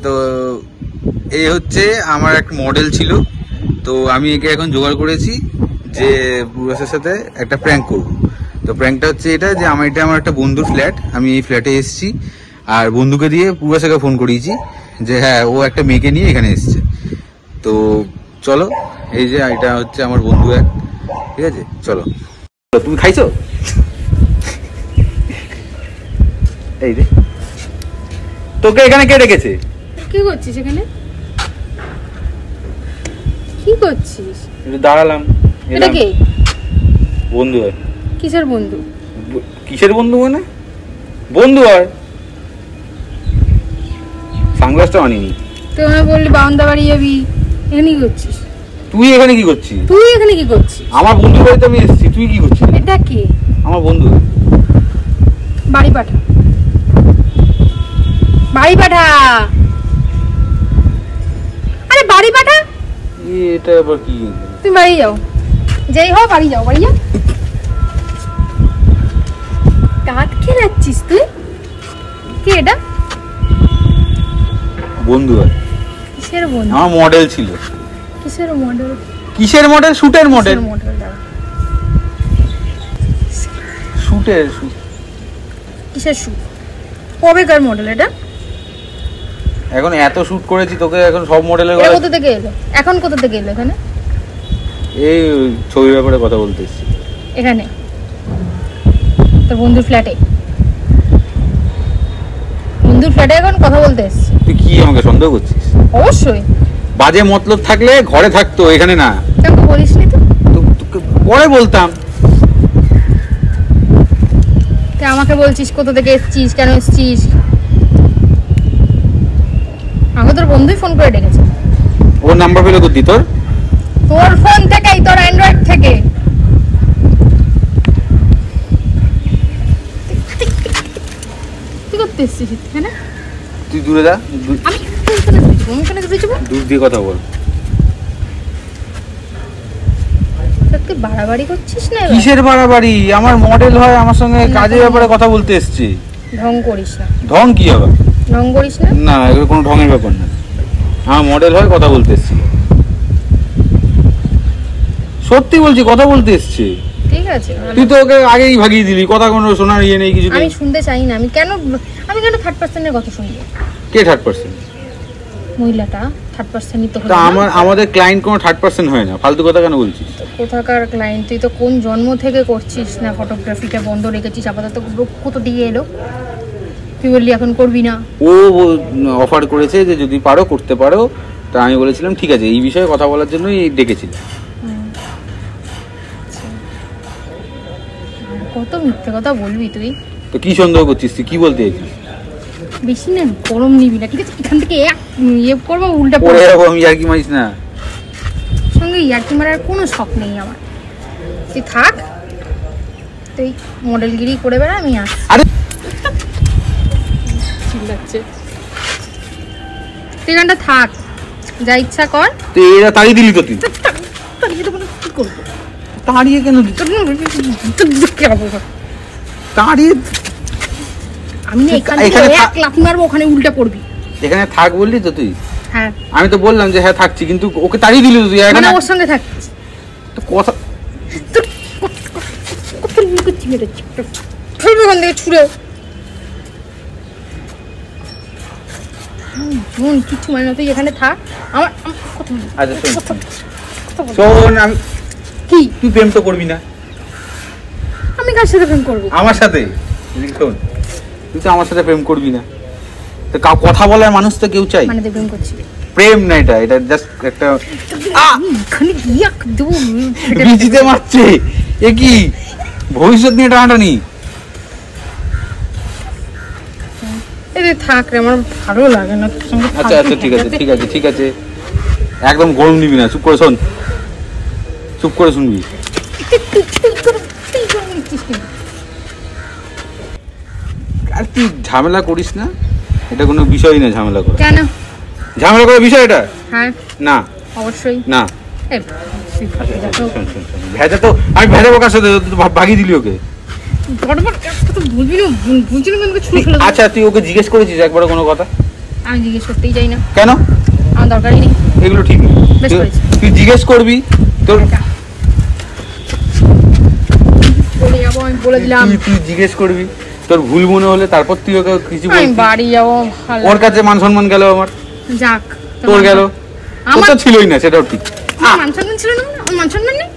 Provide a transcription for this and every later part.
তো এই হচ্ছে আমার এক মডেল ছিল, তো আমি একে এখন জোগাড় করেছি যে পূর্বাসের সাথে একটা প্র্যাঙ্ক করব। তো প্র্যাঙ্কটা হচ্ছে এটা যে এটা আমার একটা বন্ধুর ফ্ল্যাট, আমি এই ফ্ল্যাটে এসেছি আর বন্ধুকে দিয়ে পূর্বাসাকে ফোন করিয়েছি যে হ্যাঁ ও একটা মেয়েকে নিয়ে এখানে এসছে। তো চলো, এই যে এটা হচ্ছে আমার বন্ধু এক, ঠিক আছে চলো। তুমি খাইছো? এই রে, তোকে এখানে কে রেখেছে? কি করছিস এখানে? কি করছিস? একটু দাঁড়ালাম। এটা কে? বন্ধু হয়। কিসের বন্ধু? কিসের বন্ধু মানে? বন্ধু হয়। সানগ্লাসটা আনিনি। তুই আমায় বললি বাউন্দা বাড়ি যাবি, এখানে কি করছিস? তুই এখানে কি করছিস? তুই এখানে কি করছিস? আমার বন্ধুর বাড়িতে আমি এসেছি, তুই কি করছিস? এটা কে? আমার বন্ধু। বাড়ি পাঠা, বাড়ি পাঠা, আরে বাড়ি পাঠা। এটা আবার কি? তুমি বাড়ি যাও, যেই হও বাড়ি যাও, বাড়ি যাও। কাট খেয়ে যাচ্ছিস তুই? কে এটা? বন্ধু হয়। কিসের বন্ধু? আমার মডেল ছিল। কিসের মডেল? কিসের মডেল? শুটের মডেল। শুটের শুট। কিসের শুট? কবেকার মডেল এটা? এখন এত শুট করেছি তোকে, এখন সব মডেলের কোথা থেকে এলো? এখন কোথা থেকে এলো এখানে? এই ছবির ব্যাপারে কথা বলতে এসেছি এখানে তোর বন্ধুর ফ্ল্যাটে। বন্ধুর ফ্ল্যাটে এখন কথা বলতে এসেছি? তুই কি আমাকে সন্দেহ করছিস? অবশ্যই। বাজে মতলব থাকলে ঘরে থাকতো, এখানে না। কেন বলিসনি তো? তোকে পরে বলতাম। তুই আমাকে বলছিস কোথা থেকে এসেছিস, কেন এসেছিস? আমাকে তোর বন্ধুই ফোন করে ডেকেছে। ওর নাম্বার পেলো কোথা দিয়ে? তোর ফোন থেকেই, তোর অ্যান্ড্রয়েড থেকে। তুই করতে এসেছিস এখানে? তুই দূরে যা। আমি কেন যাবো? দূর দিয়ে কথা বল। তুই বাড়াবাড়ি করছিস না? কিসের বাড়াবাড়ি? আমার মডেল হয়, আমার সঙ্গে কাজের ব্যাপারে কথা বলতে এসেছি। ঢং করিস না। ঢং কি হবে? ঢং করিস না। না, এগুলো কোনো ঢঙের ব্যাপার না। আমার মডেল হয়, কথা বলতে এসেছি। সত্যি বলছি, কথা বলতে এসেছি। ঠিক আছে, তুই তো ওকে আগেই ভাগিয়ে দিলি, কথা কোনো শোনার ইয়ে নেই কিছু। আমি শুনতে চাই না। আমি কেন থার্ড পার্সনের কথা শুনবো? কে থার্ড পার্সন? মহিলাটা থার্ড পার্সনই তো। আমাদের ক্লায়েন্ট কোনো থার্ড পার্সন হয় না, ফালতু কথা কেন বলছিস? কোথাকার ক্লায়েন্ট? তুই তো কোন জন্ম থেকে করছিস না, ফটোগ্রাফিটা বন্ধ রেখেছিস, আপাতত কোথা দিয়ে এলো? তুই বললি এখন করবি না। ও অফার করেছে যে যদি পারো করতে পারো, তা আমি বলেছিলাম ঠিক আছে, এই বিষয়ে কথা বলার জন্যই ডেকেছিলাম। কত মিথ্যে কথা বলবি তুই? তো কি সন্দেহ করছিস? তুই কি বলতে চাইছিস? বেশি না গরম নিবি না, ঠিক আছে? এখান থেকে এক ইয়ে করবো, উল্টা পড়ে যাবো আমি। ইয়ার্কি মারিস না। সঙ্গে ইয়ার্কি মারার কোনো শখ নেই আমার। তুই থাক, তুই মডেলগিরি করে বেড়া, আমি আসছি। আরে চিল্লাচ্ছে। তুই এখানটা থাক, যা ইচ্ছা কর। তুই এরা তাড়িয়ে দিলি তো? তুই কি করবো? তাড়িয়ে কেন? তাড়িয়ে আমি এখানে এক লাফ মারবো, ওখানে উল্টা পড়বি। এখানে থাক বললি তো তুই? হ্যাঁ, আমি তো বললাম যে হ্যাঁ থাকছি, কিন্তু ওকে তাড়িয়ে দিলি তুই। মানে ওর সঙ্গে থাকিস তো কথা ওখান থেকে ছুড়ে কিছু মানে না। তুই এখানে থাক, আমার আচ্ছা শোন, আমি কি? তুই প্রেম তো করবি না? আমি কার সাথে প্রেম করবো? আমার সাথে। শোন, তুই তো আমার সাথে প্রেম করবি না, তো কথা বলার মানুষ তো কেউ চাই। মানে তুই প্রেম করছিস? প্রেম না, এটা জাস্ট একটা বিজিতে মারছে। এ কি ভবিষ্যৎ নিয়ে টানাটানি? থাক রে, আমার ভালো লাগে না। আচ্ছা ঠিক আছে, একদম গরম নিবি না, চুপ করে শোন, চুপ করে শুনবি। আর তুই ঝামেলা করিস না, এটা কোনো বিষয় না ঝামেলা করা। কেন ঝামেলা করার বিষয় এটা? হ্যাঁ না, অবশ্যই না। ভেজা তো আমি ভেজাবো কার সাথে? ভাগিয়ে দিলি ওকে। আচ্ছা তুই ওকে জিজ্ঞেস করেছিস একবারও কোনো কথা? আমি জিজ্ঞেস করতেই চাই না। কেন? আমার দরকারই নেই। এগুলো ঠিক নেই। বেশ করেছি। তুই জিজ্ঞেস করবি তোর বলে যাবো, আমি বলে দিলাম। তুই জিজ্ঞেস করবি, তোর ভুল মনে হলে তারপর তুই ওকে কিছু আমি বলবি। বাড়ি যাবো। ওর কাছে মান সম্মান গেল আমার, যাক তোর গেল। তোর তো ছিলই না, সেটাও ঠিক। মান সম্মান ছিল না, আমার মান সম্মান নেই।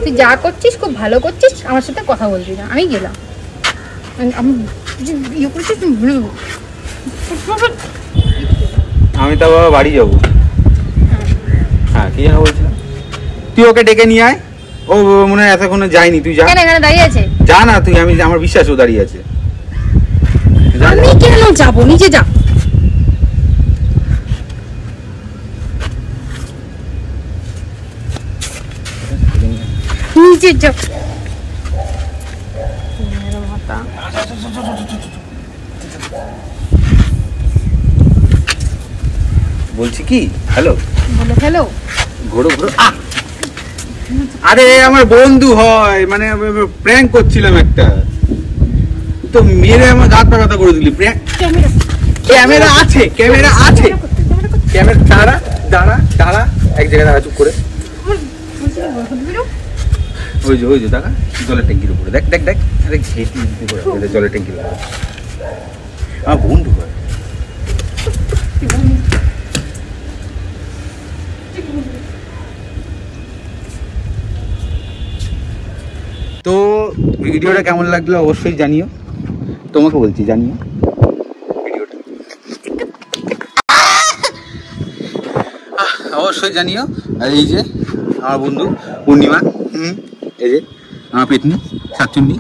তুই যা করছিস খুব ভালো করছিস, আমার সাথে কথা বলবি না। আমি গেলাম। আমি ইয়ে করছিস, আমি তো বাবা বাড়ি যাবো। হ্যাঁ কি যেন বলছিলাম, তুই ওকে ডেকে নিয়ে আয়। ও মনে হয় এতক্ষণে যায়নি, তুই যা। কেন এখানে দাঁড়িয়ে আছে? যা না তুই, আমি আমার বিশ্বাস ও দাঁড়িয়ে আছে। আমি কেন যাবো? নিজে যা। নিজে যা। বলছি কি, হ্যালো বলে হ্যালো। ঘোরো ঘোরো। আরে আমার বন্ধু হয়, মানে প্র্যাঙ্ক করছিলাম একটা, তো মেরে আমার গাত পাকাতা করে দিলি। প্র্যাঙ্ক ক্যামেরা আছে, ক্যামেরা আছে, ক্যামেরা। দাঁড়া দাঁড়া দাঁড়া, এক জায়গায় দাঁড়া চুপ করে। ওই যে দাঁড়া, জলের ট্যাঙ্কির উপরে দেখ দেখ দেখ। আরে ঘেটি দিতে করে জলের ট্যাঙ্কির উপরে আমার বন্ধু হয়। তো ভিডিওটা কেমন লাগলো অবশ্যই জানিও, তোমাকে বলছি জানিও ভিডিওটা অবশ্যই জানিও। আর এই যে আমার বন্ধু পূর্ণিমা, এই যে আমার পেতনি শাকচুন্নি।